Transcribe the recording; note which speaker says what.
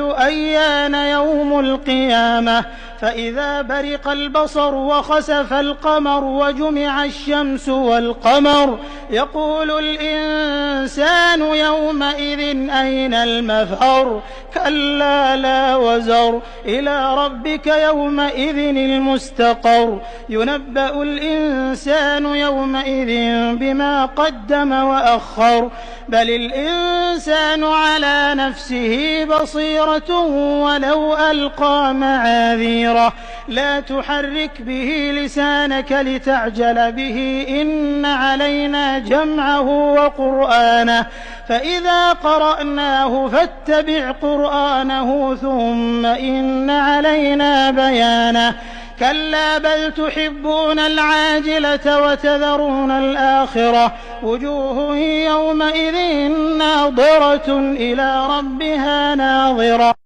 Speaker 1: أيان يوم القيامة فإذا برق البصر وخسف القمر وجمع الشمس والقمر يقول الإنسان يومئذ أين المفر كلا لا وزر إلى ربك يومئذ المستقر ينبأ الإنسان يومئذ بما قدم وأخر بل الإنسان على نفسه بصيرة ولو ألقى معاذيره لا تحرك به لسانك لتعجل به إن علينا جمعه وقرآنه فإذا قرأناه فاتبع قرآنه ثم إن علينا بيانه كلا بل تحبون العاجلة وتذرون الآخرة وجوه يومئذ ناظرة إلى ربها ناظرة